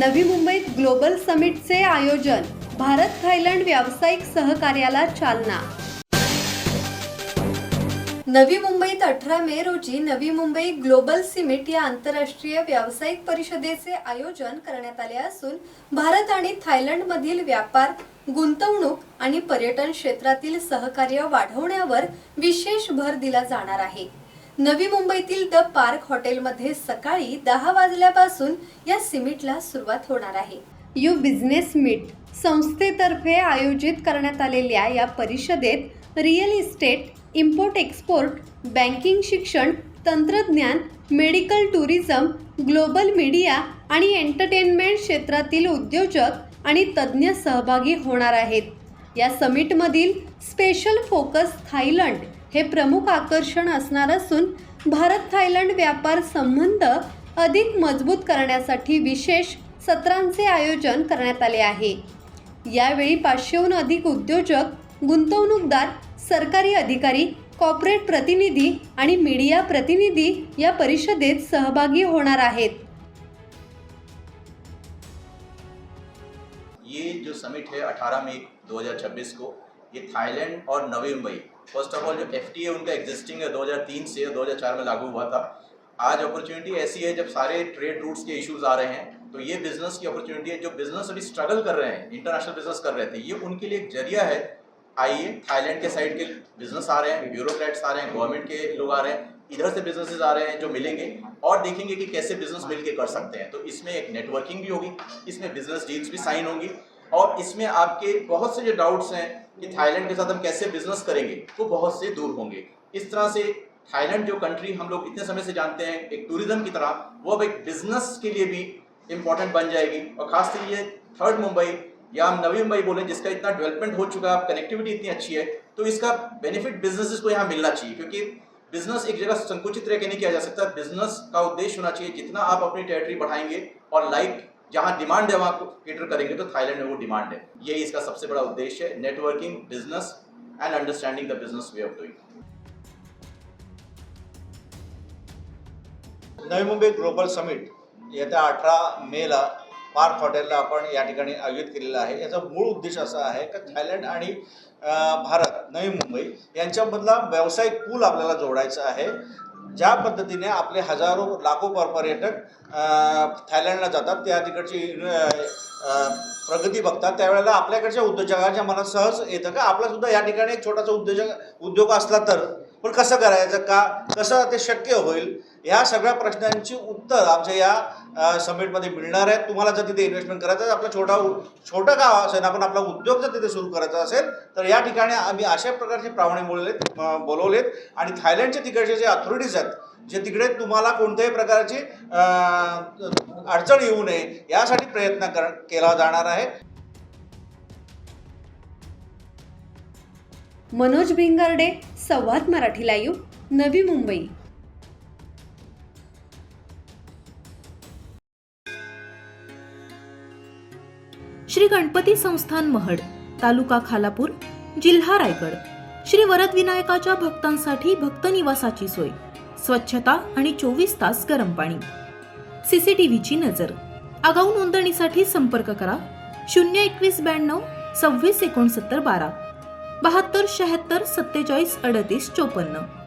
नवी मुंबईत ग्लोबल समिटचे आयोजन, भारत थायलंड व्यावसायिक सहकार्याला चालना। नवी मुंबईत 18 मे रोजी नवी मुंबई ग्लोबल समिट या आंतरराष्ट्रीय व्यावसायिक परिषदेचे आयोजन करण्यात आले असून भारत आणि थायलंडमधील व्यापार, गुंतवणूक आणि पर्यटन क्षेत्रातील सहकार्य वाढवण्यावर विशेष भर दिला जाणार आहे। नवी मुंबईतील द पार्क हॉटेलमध्ये सकाळी 10 वाजल्यापासून या समिटला सुरुवात होणार आहे। यू बिझनेस मीट संस्थेतर्फे आयोजित करण्यात आलेल्या या परिषदेत real estate, import export, banking, शिक्षण, तंत्रज्ञान, मेडिकल टुरिझम, ग्लोबल मीडिया आणि एंटरटेनमेंट क्षेत्रातील उद्योजक आणि तज्ज्ञ सहभागी होणार आहेत। या समिटमधील स्पेशल फोकस थायलंड हे प्रमुख आकर्षण असणार असून भारत थायलंड व्यापार संबंध अधिक मजबूत करण्यासाठी विशेष सत्रांचे आयोजन करण्यात आले आहे। यावेळी 500हून अधिक उद्योजक, गुंतवणूकदार, सरकारी अधिकारी, कॉर्पोरेट प्रतिनिधी आणि मीडिया प्रतिनिधी या परिषदेत सहभागी होणार आहेत। ये जो समिट है 18 मई 2026 को, ये थाईलैंड और Navi Mumbai, first of all जो FTA उनका एग्जिस्टिंग है 2003 से 2004 में लागू हुआ था। आज अपॉर्चुनिटी ऐसी है जब सारे ट्रेड रूट्स के इश्यूज आ रहे हैं, तो ये बिजनेस की अपॉर्चुनिटी है। जो बिजनेस अभी स्ट्रगल कर रहे हैं, इंटरनेशनल बिजनेस कर रहे थे, ये उनके लिए एक जरिया है। आइए, थाईलैंड के साइड के बिजनेस आ रहे हैं, ब्यूरोक्रेट्स आ रहे हैं, गवर्नमेंट के लोग आ रहे हैं, इधर से बिजनेसेस आ रहे हैं जो मिलेंगे और देखेंगे कि कैसे बिजनेस मिलके कर सकते हैं। तो इसमें एक नेटवर्किंग भी होगी, इसमें बिजनेस डील्स भी साइन होंगी और इसमें आपके बहुत से जो डाउट्स हैं कि थाईलैंड के साथ हम कैसे बिजनेस करेंगे, वो बहुत से दूर होंगे। इस तरह से थाईलैंड जो कंट्री हम लोग इतने समय से जानते हैं एक टूरिज्म की तरह, वो अब एक बिजनेस के लिए भी इम्पोर्टेंट बन जाएगी। और खासकर ये थर्ड मुंबई या हम नवी मुंबई बोलें, जिसका इतना डेवलपमेंट हो चुका है, कनेक्टिविटी इतनी अच्छी है, तो इसका बेनिफिट बिजनेसेस को यहाँ मिलना चाहिए। क्योंकि बिजनेस एक जगह संकुचित रह के नहीं किया जा सकता। बिजनेस का उद्देश्य होना चाहिए जितना आप अपनी टेरिटरी बढ़ाएंगे और जहाँ डिमांड है वहाँ को केटर करेंगे, तो थाईलैंड में वो डिमांड है। यही इसका सबसे बड़ा उद्देश्य है, networking, business end understanding the business way of doing. Navi Mumbai global summit येत्या 18 मेला पार्क हॉटेलला आपण या ठिकाणी आयोजित केलेला आहे। याचा मूळ उद्देश असा आहे की थायलंड आणि भारत, नवी मुंबई यांच्यामधला व्यावसायिक पूल आपल्याला जोडायचा आहे। ज्या पद्धतीने आपले हजारो लाखो पर्यटक थायलंडला जातात, त्या तिकडची प्रगती बघतात, त्यावेळेला आपल्याकडच्या उद्योजकांच्या मनात सहज येतं का आपलासुद्धा या ठिकाणी एक छोटासा उद्योग असला तर, पण कसं करायचं, कसं ते शक्य होईल, या सगळ्या प्रश्नांची उत्तर आमच्या या समिटमध्ये मिळणार आहेत। तुम्हाला जर तिथे इन्व्हेस्टमेंट करायचं असेल, आपलं छोटं गाव असेल, आपण आपला उद्योग जर तिथे सुरू करायचा असेल, तर या ठिकाणी आम्ही अशा प्रकारचे पाहुणे बोलवलेत आणि थायलंडचे तिकडचे जे अथॉरिटीज आहेत, जे तिकडे तुम्हाला कोणत्याही प्रकारची अडचण येऊ नये यासाठी प्रयत्न केला जाणार आहे। मनोज भिंगारडे, संवाद मराठी लाईव्ह, नवी मुंबई। श्री गणपती संस्थान महड, तालुका खालापूर, जिल्हा रायगड। श्री वरद विनायकाच्या भक्तांसाठी भक्त निवासाची सोय, स्वच्छता आणि 24 तास गरम पाणी, CCTVची नजर। आगाऊ नोंदणीसाठी संपर्क करा 02192 26 69 12 72 76 47 38 54।